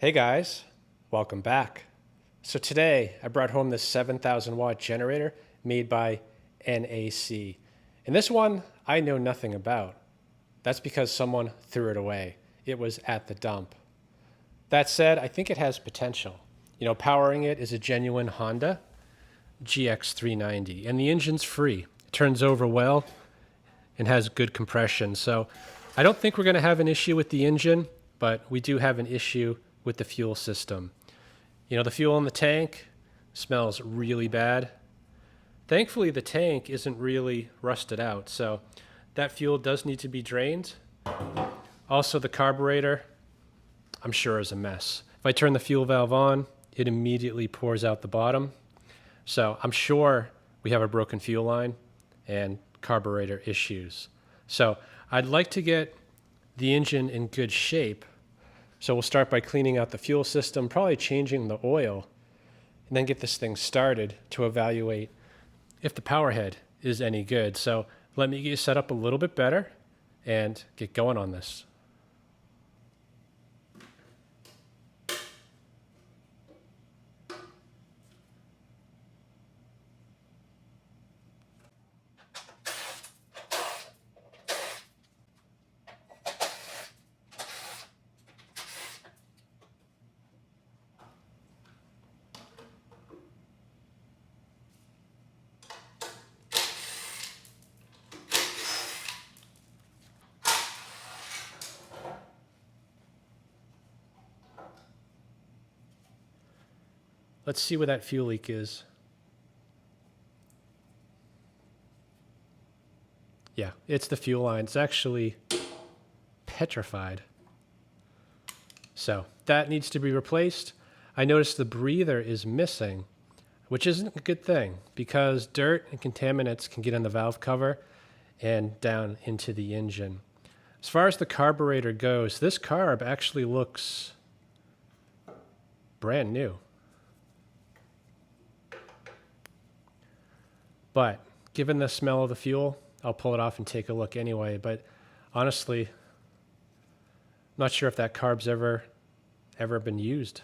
Hey guys, welcome back. So today I brought home this 7,000 watt generator made by NAC. And this one I know nothing about. That's because someone threw it away. It was at the dump. That said, I think it has potential. Powering it is a genuine Honda GX390, and the engine's free. It turns over well and has good compression. So I don't think we're going to have an issue with the engine, but we do have an issue with the fuel system. The fuel in the tank smells really bad. Thankfully, the tank isn't really rusted out, so that fuel does need to be drained. Also, the carburetor, I'm sure, is a mess. If I turn the fuel valve on, it immediately pours out the bottom. So I'm sure we have a broken fuel line and carburetor issues. So I'd like to get the engine in good shape. So we'll start by cleaning out the fuel system, probably changing the oil, and then get this thing started to evaluate if the power head is any good. So let me get you set up a little bit better and get going on this. Let's see where that fuel leak is. Yeah, it's the fuel line. It's actually petrified. So that needs to be replaced. I noticed the breather is missing, which isn't a good thing because dirt and contaminants can get in the valve cover and down into the engine. As far as the carburetor goes, this carb actually looks brand new. But given the smell of the fuel, I'll pull it off and take a look anyway. But honestly, I'm not sure if that carb's ever been used.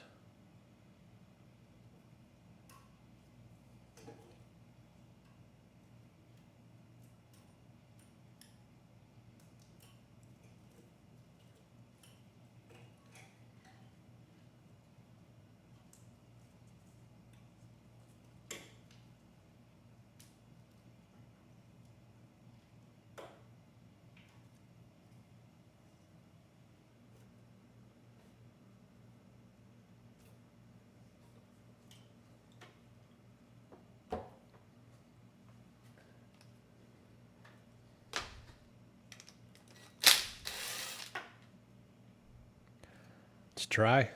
It's dry.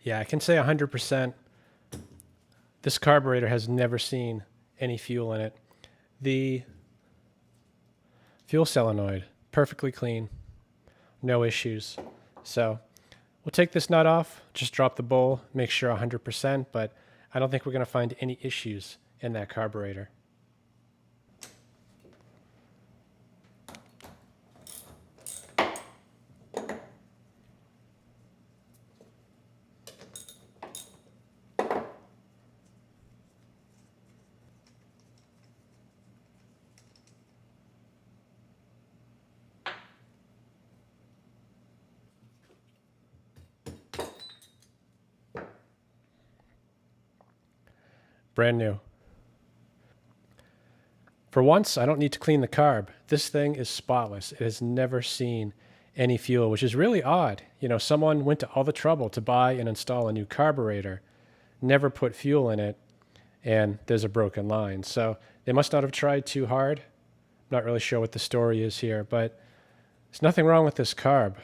Yeah, I can say 100%. This carburetor has never seen any fuel in it. The fuel solenoid, perfectly clean, no issues. So we'll take this nut off, just drop the bowl, make sure 100%, but I don't think we're going to find any issues in that carburetor. Brand new. For once, I don't need to clean the carb. This thing is spotless. It has never seen any fuel, which is really odd. Someone went to all the trouble to buy and install a new carburetor, never put fuel in it, and there's a broken line. So they must not have tried too hard. I'm not really sure what the story is here, but there's nothing wrong with this carb.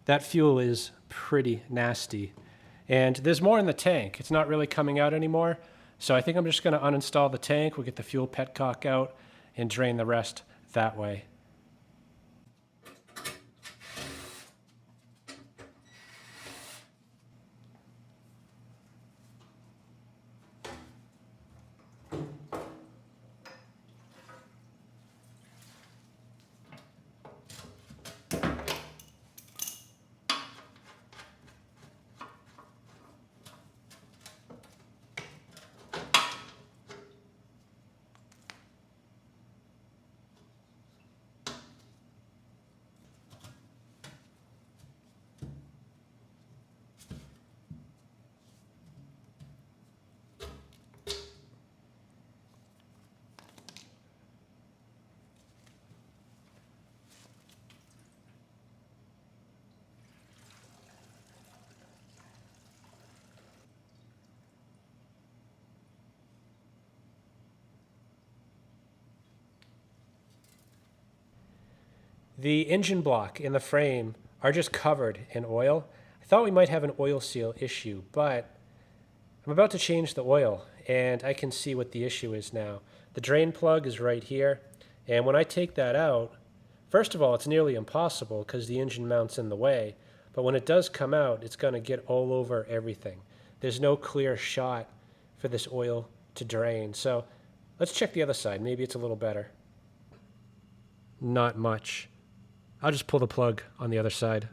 that fuel is pretty nasty. And there's more in the tank. It's not really coming out anymore. So I think I'm just going to uninstall the tank. We'll get the fuel petcock out and drain the rest that way. The engine block and the frame are just covered in oil. I thought we might have an oil seal issue, but I'm about to change the oil and I can see what the issue is now. The drain plug is right here, and when I take that out, first of all, it's nearly impossible because the engine mount's in the way, but when it does come out, it's going to get all over everything. There's no clear shot for this oil to drain. So let's check the other side. Maybe it's a little better. Not much. I'll just pull the plug on the other side.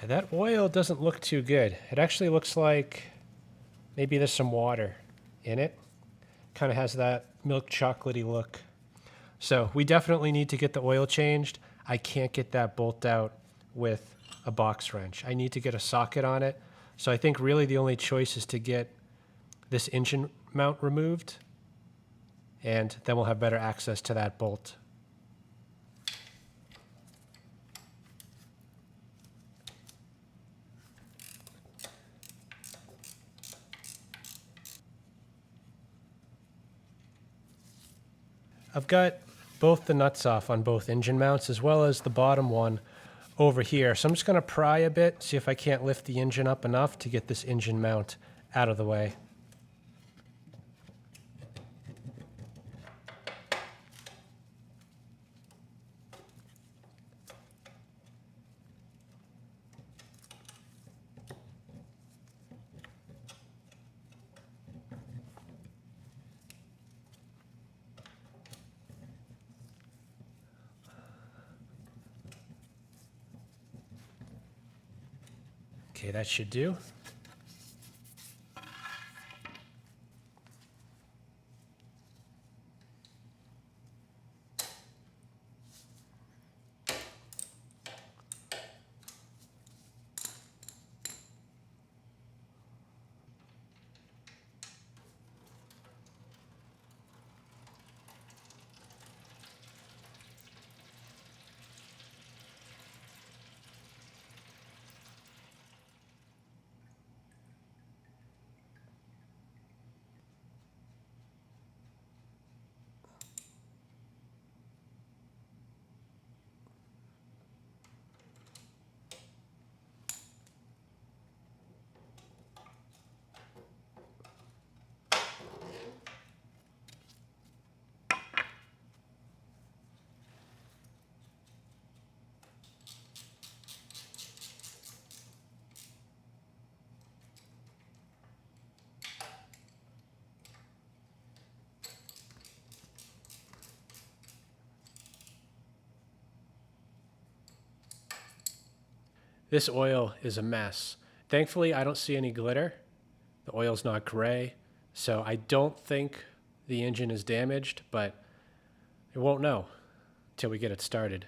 Yeah, that oil doesn't look too good. It actually looks like maybe there's some water in it. Kind of has that milk chocolatey look. So we definitely need to get the oil changed. I can't get that bolt out with a box wrench. I need to get a socket on it. So I think really the only choice is to get this engine mount removed, and then we'll have better access to that bolt. I've got both the nuts off on both engine mounts as well as the bottom one over here. So I'm just going to pry a bit, see if I can't lift the engine up enough to get this engine mount out of the way. Okay, that should do. This oil is a mess. Thankfully, I don't see any glitter. The oil's not gray, so I don't think the engine is damaged, but we won't know till we get it started.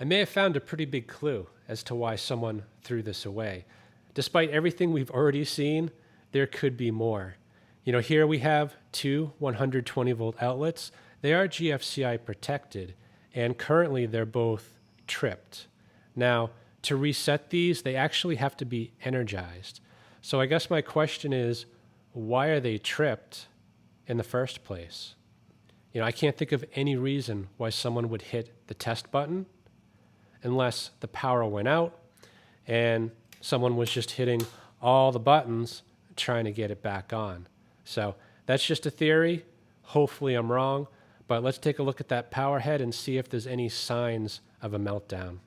I may have found a pretty big clue as to why someone threw this away. Despite everything we've already seen, there could be more. Here we have two 120 volt outlets. They are GFCI protected, and currently they're both tripped. Now, to reset these, they actually have to be energized. So I guess my question is, why are they tripped in the first place? I can't think of any reason why someone would hit the test button unless the power went out and someone was just hitting all the buttons trying to get it back on. So that's just a theory. Hopefully I'm wrong, but let's take a look at that power head and see if there's any signs of a meltdown.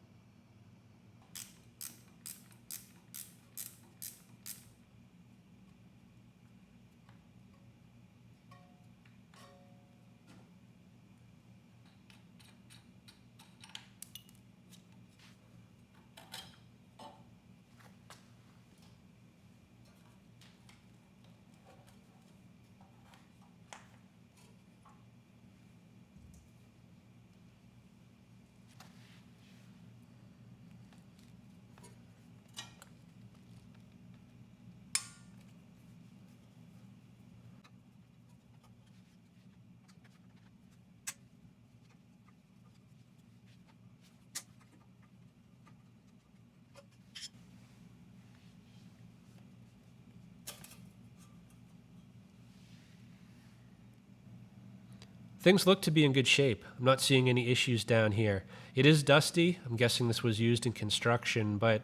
Things look to be in good shape. I'm not seeing any issues down here. It is dusty. I'm guessing this was used in construction, but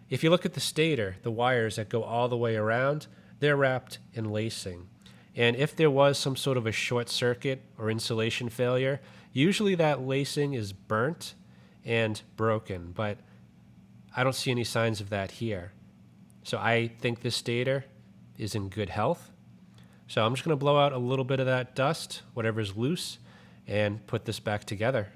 if you look at the stator, the wires that go all the way around, they're wrapped in lacing. And if there was some sort of a short circuit or insulation failure, usually that lacing is burnt and broken, but I don't see any signs of that here. So I think this stator is in good health. So I'm just going to blow out a little bit of that dust, whatever's loose, and put this back together.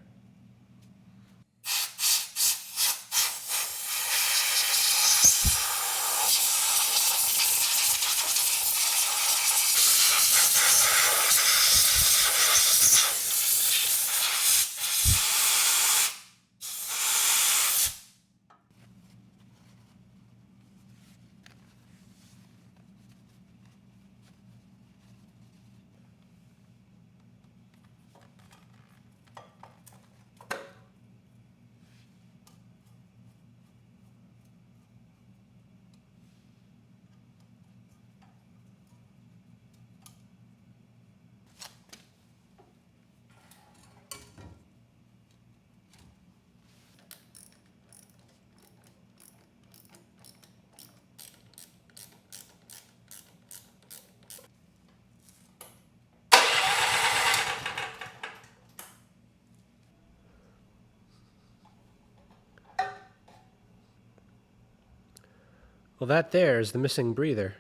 Well, that there is the missing breather.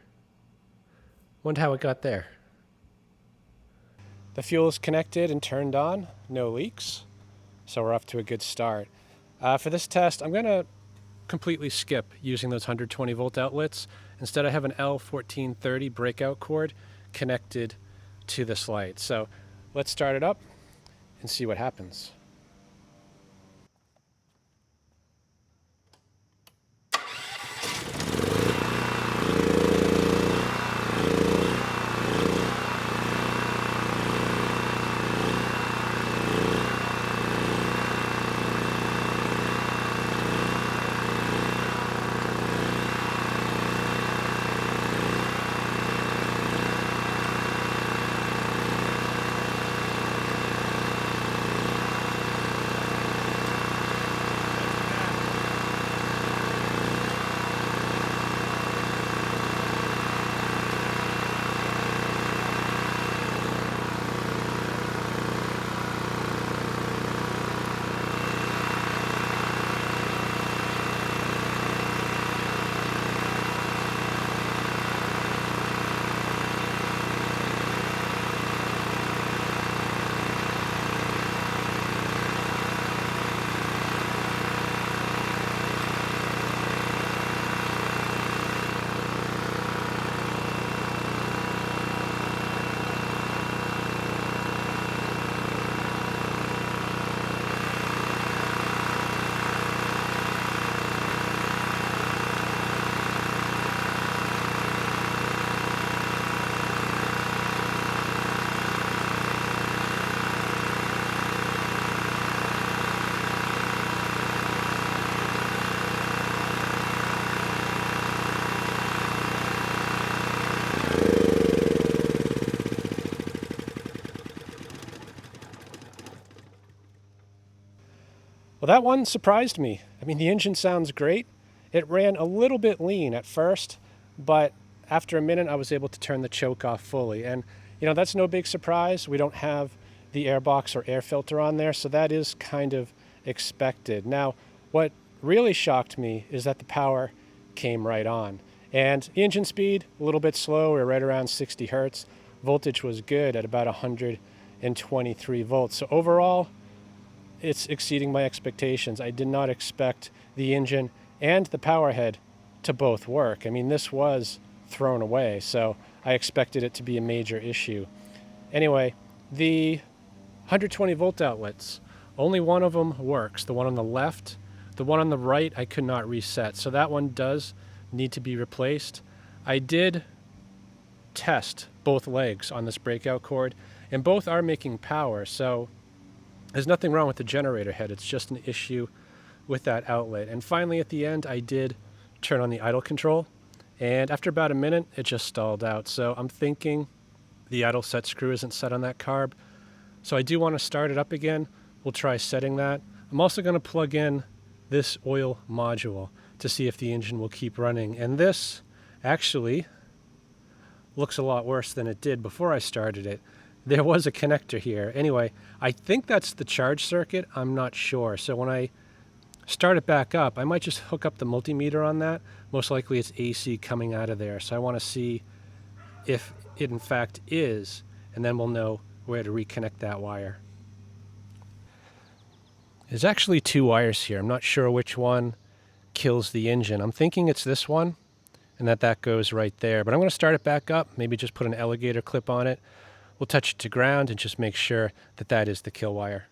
Wonder how it got there. The fuel is connected and turned on, no leaks, so we're off to a good start. For this test, I'm going to completely skip using those 120 volt outlets. Instead, I have an L1430 breakout cord connected to this light. So let's start it up and see what happens. Well, that one surprised me. I mean, the engine sounds great. It ran a little bit lean at first, but after a minute, I was able to turn the choke off fully. And, that's no big surprise. We don't have the air box or air filter on there, so that is kind of expected. Now, what really shocked me is that the power came right on. And the engine speed, a little bit slow, we're right around 60 hertz. Voltage was good at about 123 volts. So overall, it's exceeding my expectations. I did not expect the engine and the power head to both work. I mean, this was thrown away, so I expected it to be a major issue. Anyway, the 120 volt outlets, only one of them works, the one on the left. The one on the right I could not reset, so that one does need to be replaced. I did test both legs on this breakout cord, and both are making power, so there's nothing wrong with the generator head. It's just an issue with that outlet. And finally, at the end, I did turn on the idle control, and after about a minute, it just stalled out. So I'm thinking the idle set screw isn't set on that carb. So I do want to start it up again. We'll try setting that. I'm also going to plug in this oil module to see if the engine will keep running. And this actually looks a lot worse than it did before I started it. There was a connector here. Anyway, I think that's the charge circuit. I'm not sure. So when I start it back up, I might just hook up the multimeter on that. Most likely it's AC coming out of there. So I want to see if it in fact is, and then we'll know where to reconnect that wire. There's actually two wires here. I'm not sure which one kills the engine. I'm thinking it's this one, and that goes right there. But I'm going to start it back up, maybe just put an alligator clip on it. We'll touch it to ground and just make sure that is the kill wire.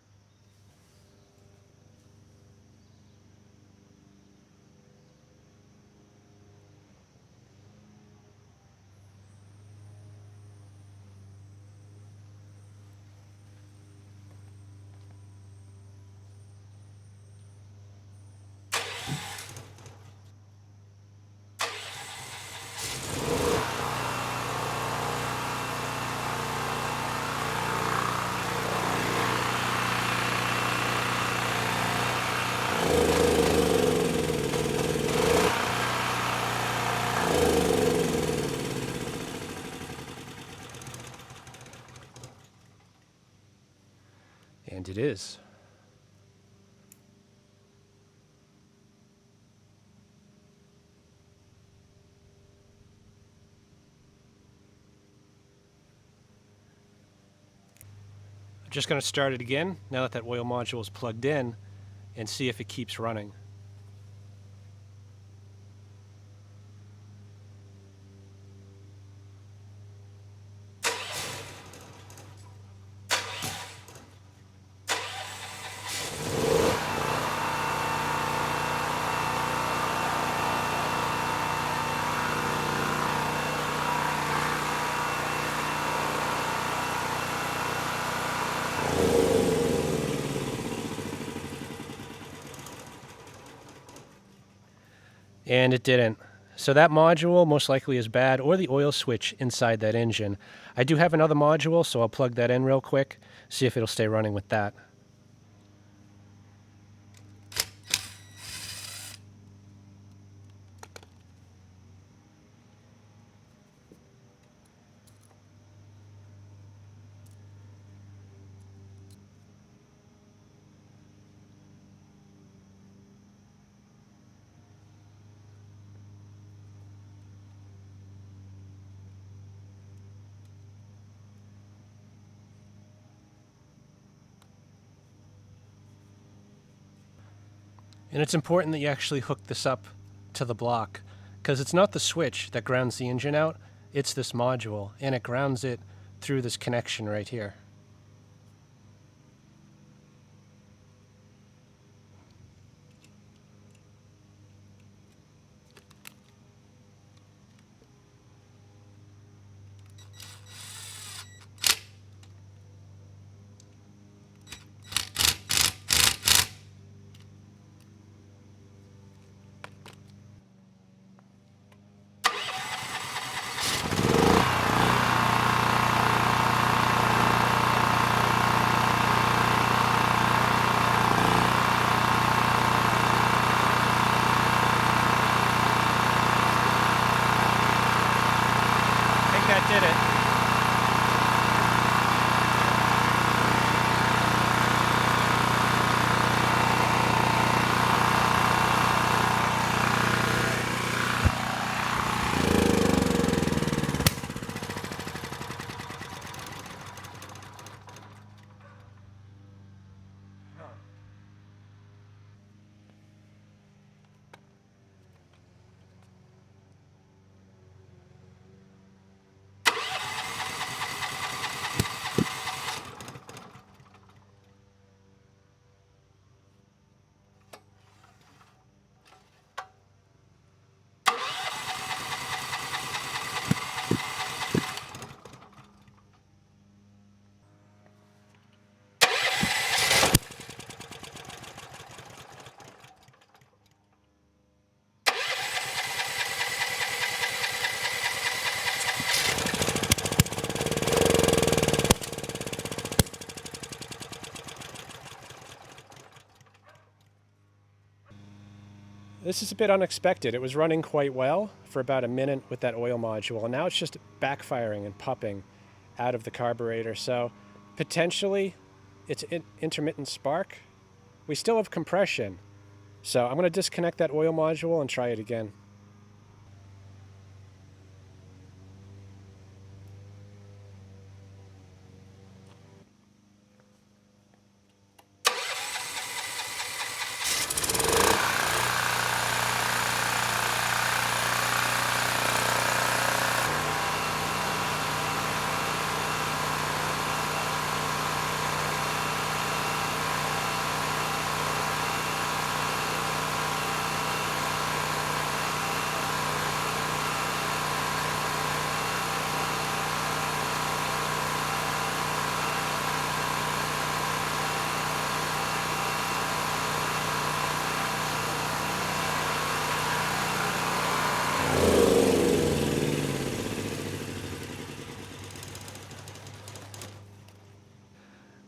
And it is. Just going to start it again now that that oil module is plugged in and see if it keeps running. And it didn't. So that module most likely is bad, or the oil switch inside that engine. I do have another module, so I'll plug that in real quick, see if it'll stay running with that. And it's important that you actually hook this up to the block, because it's not the switch that grounds the engine out, it's this module, and it grounds it through this connection right here. That did it. This is a bit unexpected. It was running quite well for about a minute with that oil module, and now it's just backfiring and popping out of the carburetor. So potentially it's intermittent spark. We still have compression. So I'm going to disconnect that oil module and try it again.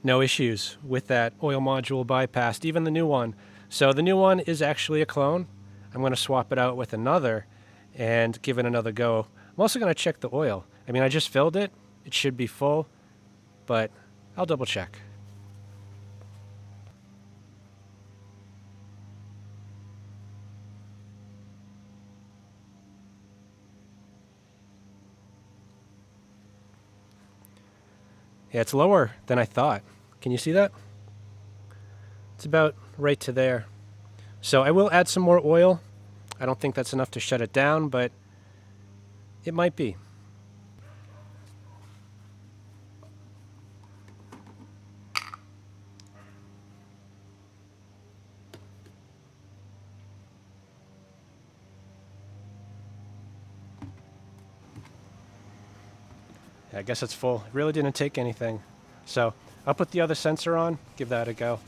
No issues with that oil module bypassed, even the new one. So the new one is actually a clone. I'm going to swap it out with another and give it another go. I'm also going to check the oil. I mean, I just filled it. It should be full, but I'll double check. Yeah, it's lower than I thought. Can you see that? It's about right to there. So I will add some more oil. I don't think that's enough to shut it down, but it might be. I guess it's full. It really didn't take anything. So I'll put the other sensor on, give that a go.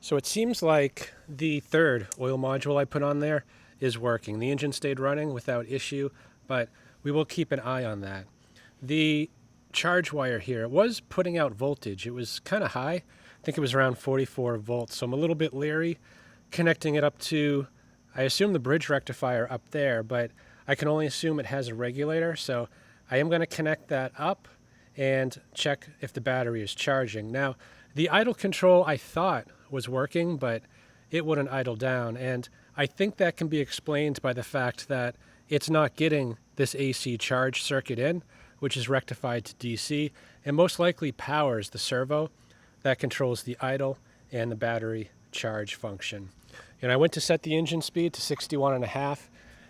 So it seems like the third oil module I put on there is working. The engine stayed running without issue, but we will keep an eye on that. The charge wire here, it was putting out voltage. It was kind of high. I think it was around 44 volts. So I'm a little bit leery connecting it up to, I assume, the bridge rectifier up there, but I can only assume it has a regulator. So I am going to connect that up and check if the battery is charging. Now, the idle control I thought was working, but it wouldn't idle down. And I think that can be explained by the fact that it's not getting this AC charge circuit in. which is rectified to DC and most likely powers the servo that controls the idle and the battery charge function. And I went to set the engine speed to 61.5,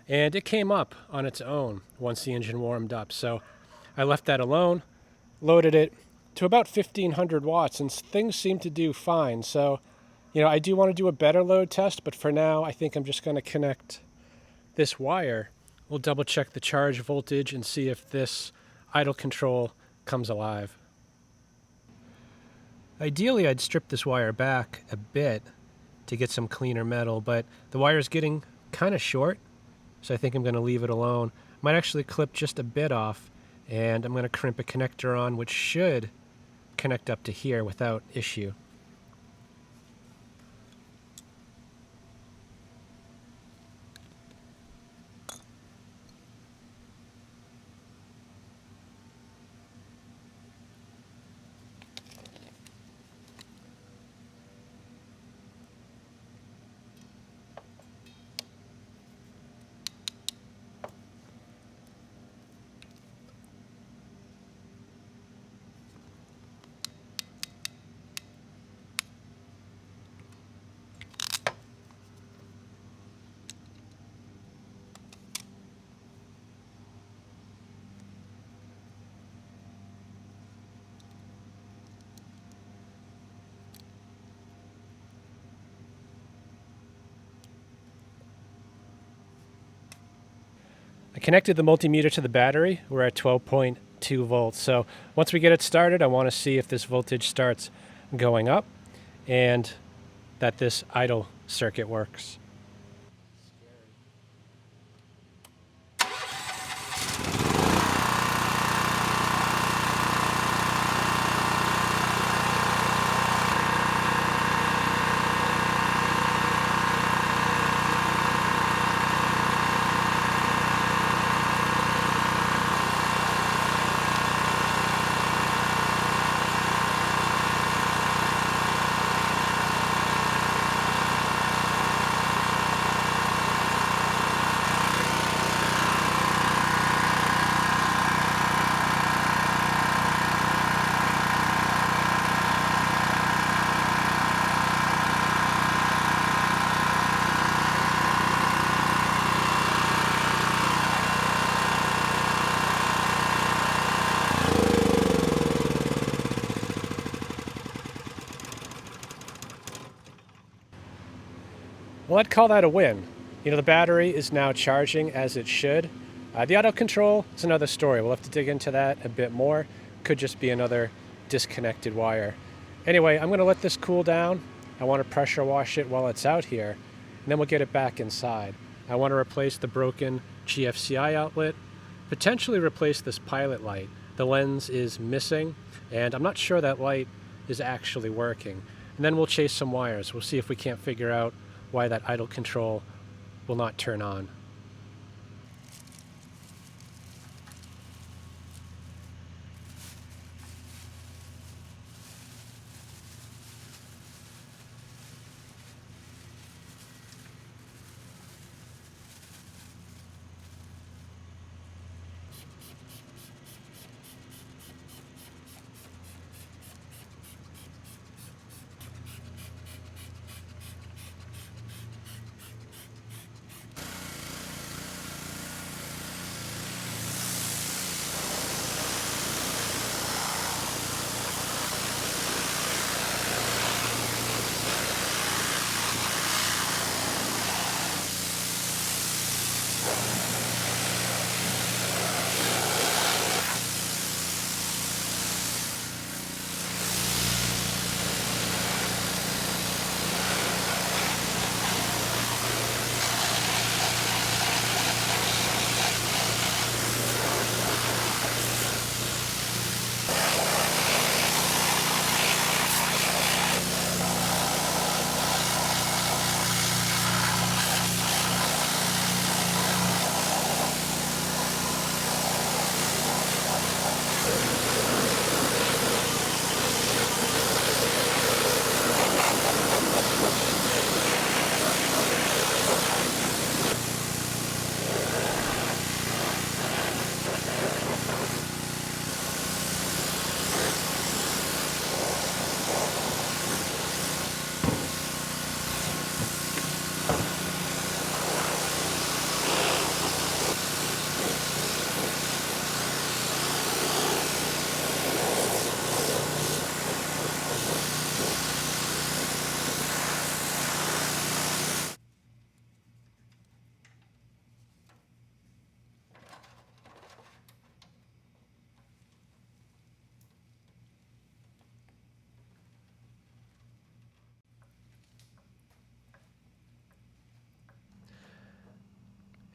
and it came up on its own once the engine warmed up. So I left that alone, loaded it to about 1500 watts, and things seem to do fine. So, I do want to do a better load test, but for now, I think I'm just going to connect this wire. We'll double check the charge voltage and see if this idle control comes alive. Ideally, I'd strip this wire back a bit to get some cleaner metal, but the wire is getting kind of short, so I think I'm going to leave it alone. Might actually clip just a bit off, and I'm going to crimp a connector on, which should connect up to here without issue. I connected the multimeter to the battery. We're at 12.2 volts. So once we get it started, I want to see if this voltage starts going up and that this idle circuit works. Well, I'd call that a win. The battery is now charging as it should. The auto control is another story. We'll have to dig into that a bit more. Could just be another disconnected wire. Anyway, I'm going to let this cool down. I want to pressure wash it while it's out here, and then we'll get it back inside. I want to replace the broken GFCI outlet, potentially replace this pilot light. The lens is missing, and I'm not sure that light is actually working. And then we'll chase some wires. We'll see if we can't figure out why that idle control will not turn on.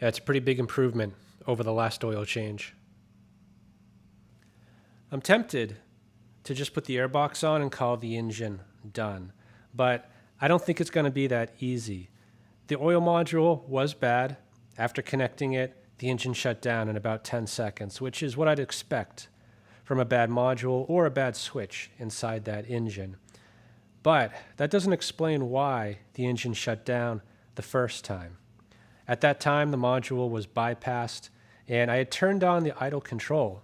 Yeah, it's a pretty big improvement over the last oil change. I'm tempted to just put the airbox on and call the engine done, but I don't think it's going to be that easy. The oil module was bad. After connecting it, the engine shut down in about 10 seconds, which is what I'd expect from a bad module or a bad switch inside that engine. But that doesn't explain why the engine shut down the first time. At that time, the module was bypassed, and I had turned on the idle control.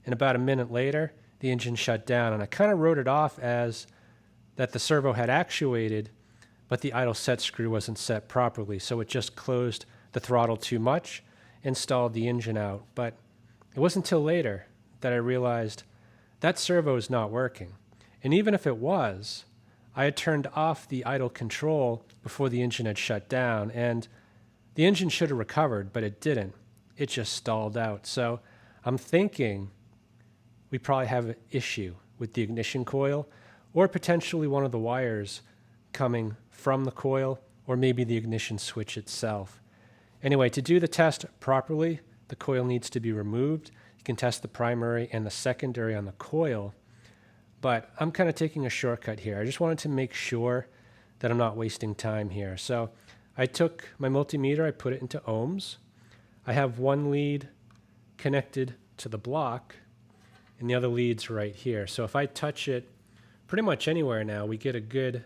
And about a minute later, the engine shut down, and I kind of wrote it off as that the servo had actuated, but the idle set screw wasn't set properly, so it just closed the throttle too much and stalled the engine out. But it wasn't until later that I realized that servo is not working. And even if it was, I had turned off the idle control before the engine had shut down, and the engine should have recovered, but it didn't. It just stalled out. So I'm thinking we probably have an issue with the ignition coil, or potentially one of the wires coming from the coil, or maybe the ignition switch itself. Anyway, to do the test properly, the coil needs to be removed. You can test the primary and the secondary on the coil, but I'm kind of taking a shortcut here. I just wanted to make sure that I'm not wasting time here. So I took my multimeter, I put it into ohms. I have one lead connected to the block, and the other lead's right here. So if I touch it pretty much anywhere now, we get a good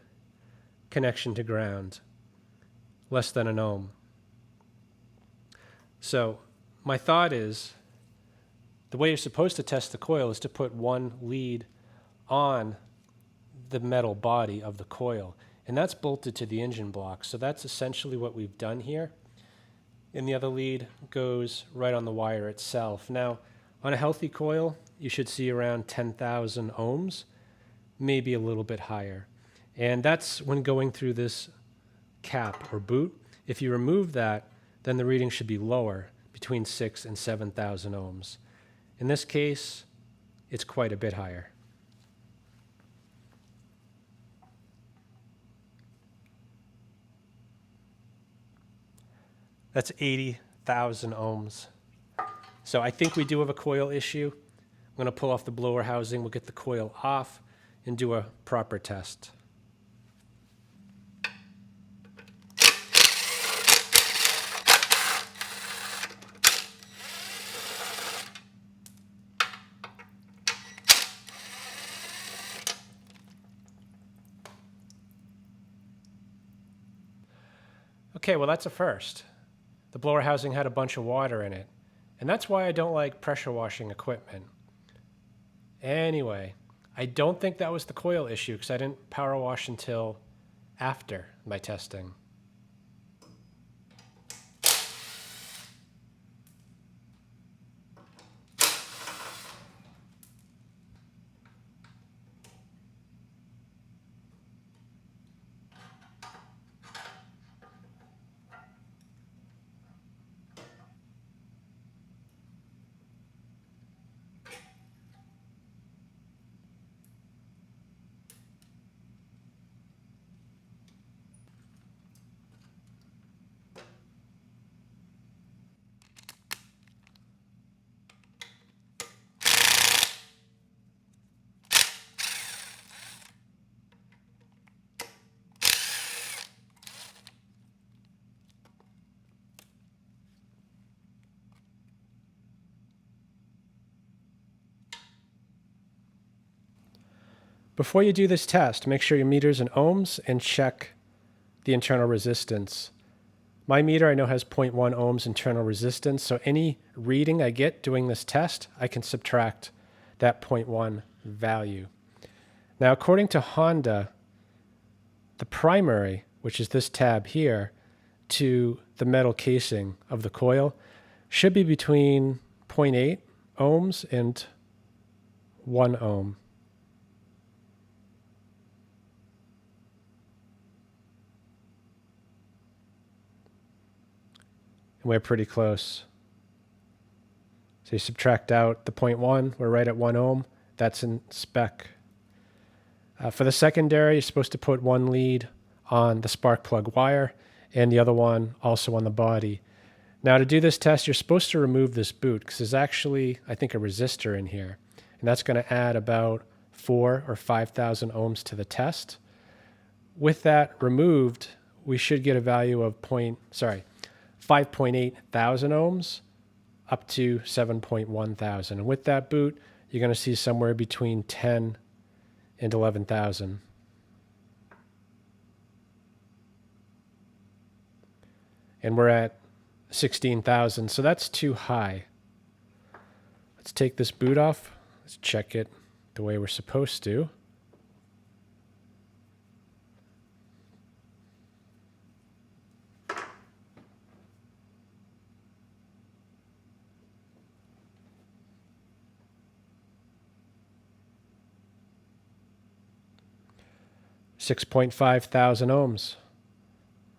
connection to ground, less than an ohm. So my thought is, the way you're supposed to test the coil is to put one lead on the metal body of the coil, and that's bolted to the engine block. So that's essentially what we've done here. And the other lead goes right on the wire itself. Now, on a healthy coil, you should see around 10,000 ohms, maybe a little bit higher. And that's when going through this cap or boot. If you remove that, then the reading should be lower, between 6,000 and 7,000 ohms. In this case, it's quite a bit higher. That's 80,000 ohms. So I think we do have a coil issue. I'm going to pull off the blower housing. We'll get the coil off and do a proper test. Okay, well, that's a first. The blower housing had a bunch of water in it, and that's why I don't like pressure washing equipment. Anyway, I don't think that was the coil issue because I didn't power wash until after my testing. Before you do this test, make sure your meter's in ohms and check the internal resistance. My meter I know has 0.1 ohms internal resistance, so any reading I get doing this test, I can subtract that 0.1 value. Now, according to Honda, the primary, which is this tab here, to the metal casing of the coil should be between 0.8 ohms and 1 ohm. And we're pretty close. So you subtract out the 0.1, we're right at 1 ohm. That's in spec. For the secondary, you're supposed to put one lead on the spark plug wire and the other one also on the body. Now to do this test, you're supposed to remove this boot because there's actually, I think, a resistor in here. And that's going to add about 4,000 or 5,000 ohms to the test. With that removed, we should get a value of 5.8 thousand ohms up to 7.1 thousand. And with that boot, you're going to see somewhere between 10 and 11,000. And we're at 16,000, so that's too high. Let's take this boot off. Let's check it the way we're supposed to. $6.5 thousand ohms.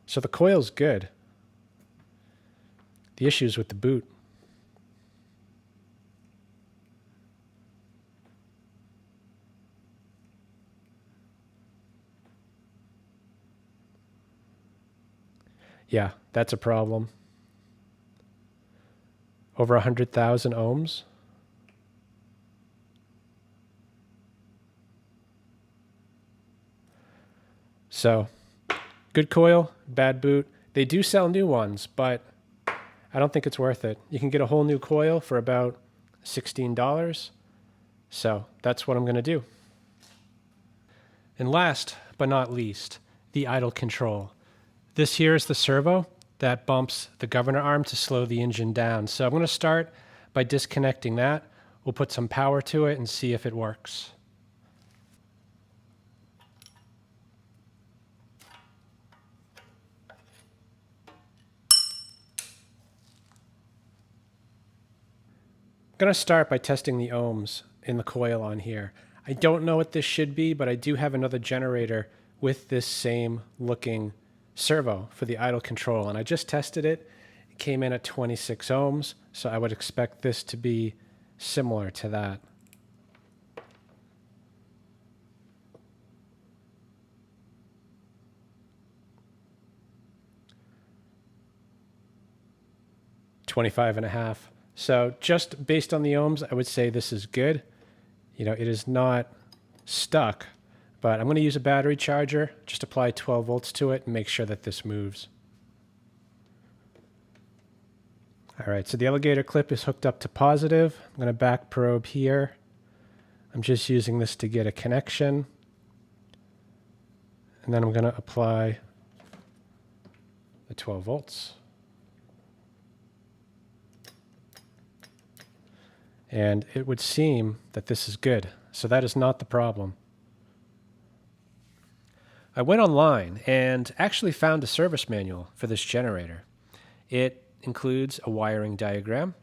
So the coil's good. The issue's with the boot. Yeah, that's a problem. Over 100,000 ohms. So, good coil, bad boot. They do sell new ones, but I don't think it's worth it. You can get a whole new coil for about $16. So that's what I'm going to do. And last but not least, the idle control. This here is the servo that bumps the governor arm to slow the engine down. So I'm going to start by disconnecting that. We'll put some power to it and see if it works. I'm going to start by testing the ohms in the coil on here. I don't know what this should be, but I do have another generator with this same looking servo for the idle control, and I just tested it. It came in at 26 ohms, so I would expect this to be similar to that. $25.5. So just based on the ohms, I would say this is good. You know, it is not stuck, but I'm going to use a battery charger, just apply 12 volts to it and make sure that this moves. All right, so the alligator clip is hooked up to positive. I'm going to back probe here. I'm just using this to get a connection. And then I'm going to apply the 12 volts. And it would seem that this is good. So that is not the problem. I went online and actually found a service manual for this generator. It includes a wiring diagram,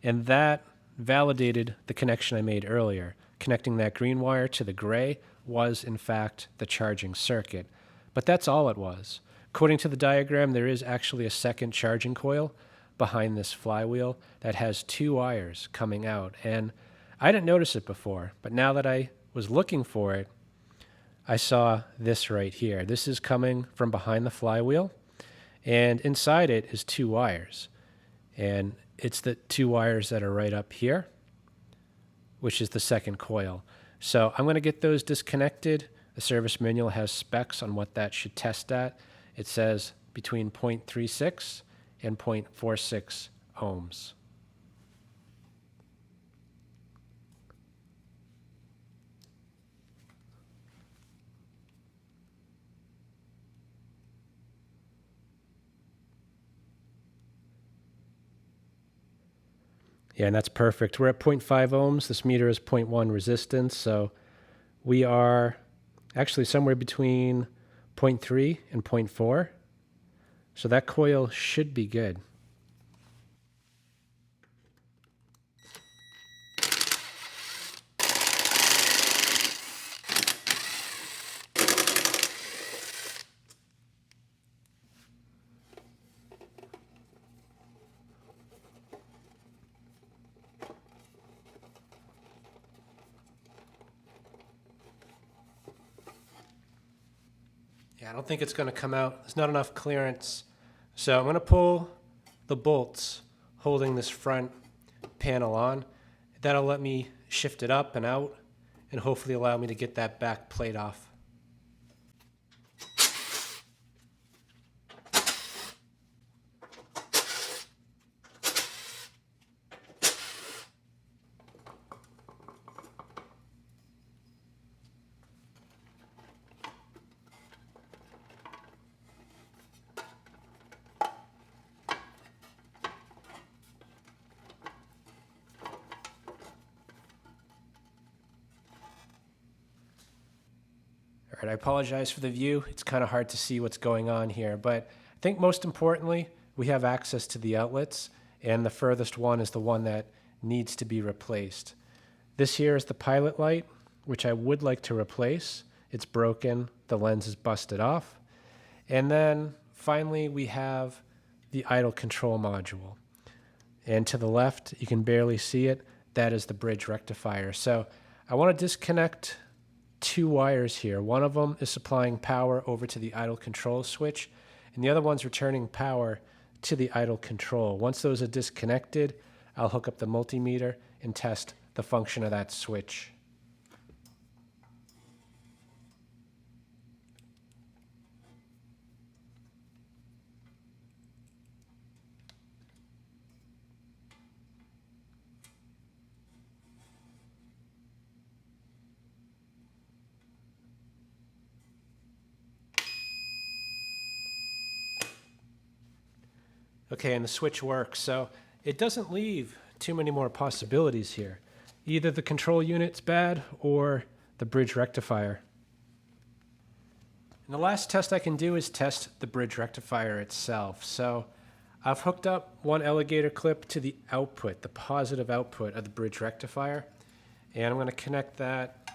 and that validated the connection I made earlier. Connecting that green wire to the gray was, in fact, the charging circuit. But that's all it was. According to the diagram, there is actually a second charging coil behind this flywheel that has 2 wires coming out. And I didn't notice it before, but now that I was looking for it, I saw this right here. This is coming from behind the flywheel, and inside it is 2 wires. And it's the 2 wires that are right up here, which is the second coil. So I'm going to get those disconnected. The service manual has specs on what that should test at. It says between 0.36 and 0.46 ohms. Yeah, and that's perfect. We're at 0.5 ohms. This meter is 0.1 resistance, so we are actually somewhere between 0.3 and 0.4. So that coil should be good. Yeah, I don't think it's going to come out. There's not enough clearance. So I'm going to pull the bolts holding this front panel on. That'll let me shift it up and out and hopefully allow me to get that back plate off. All right, I apologize for the view. It's kind of hard to see what's going on here, but I think most importantly, we have access to the outlets, and the furthest one is the one that needs to be replaced. This here is the pilot light, which I would like to replace. It's broken, the lens is busted off. And then finally, we have the idle control module. And to the left, you can barely see it, that is the bridge rectifier. So I want to disconnect two wires here. One of them is supplying power over to the idle control switch, and the other one's returning power to the idle control. Once those are disconnected, I'll hook up the multimeter and test the function of that switch. Okay, and the switch works, so it doesn't leave too many more possibilities here. Either the control unit's bad or the bridge rectifier. And the last test I can do is test the bridge rectifier itself. So I've hooked up one alligator clip to the output, the positive output of the bridge rectifier, and I'm going to connect that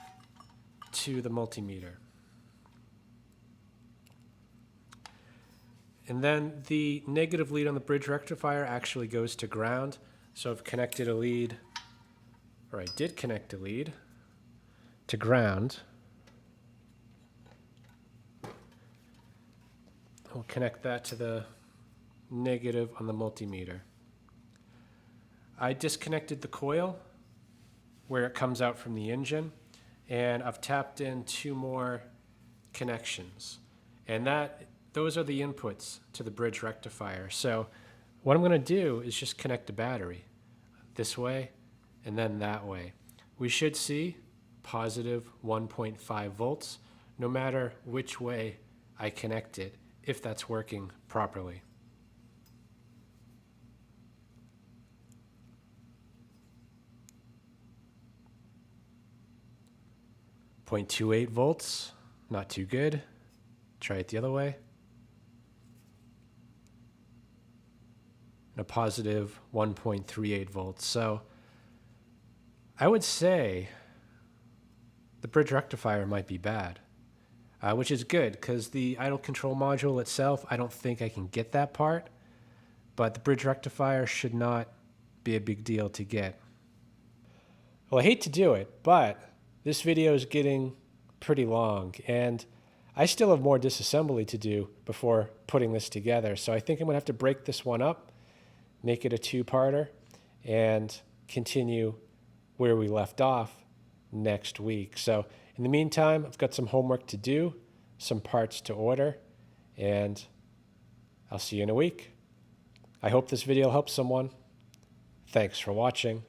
to the multimeter. And then the negative lead on the bridge rectifier actually goes to ground. So I've connected a lead, or I did connect a lead to ground. I'll connect that to the negative on the multimeter. I disconnected the coil where it comes out from the engine, and I've tapped in two more connections. And those are the inputs to the bridge rectifier. So what I'm going to do is just connect the battery this way and then that way. We should see positive 1.5 volts no matter which way I connect it, if that's working properly. .28 volts, not too good. Try it the other way. And a positive 1.38 volts. So I would say the bridge rectifier might be bad, which is good because the idle control module itself, I don't think I can get that part, but the bridge rectifier should not be a big deal to get. Well, I hate to do it, but this video is getting pretty long, and I still have more disassembly to do before putting this together. So I think I'm going to have to break this one up, make it a two-parter, and continue where we left off next week. So in the meantime, I've got some homework to do, some parts to order, and I'll see you in a week. I hope this video helps someone. Thanks for watching.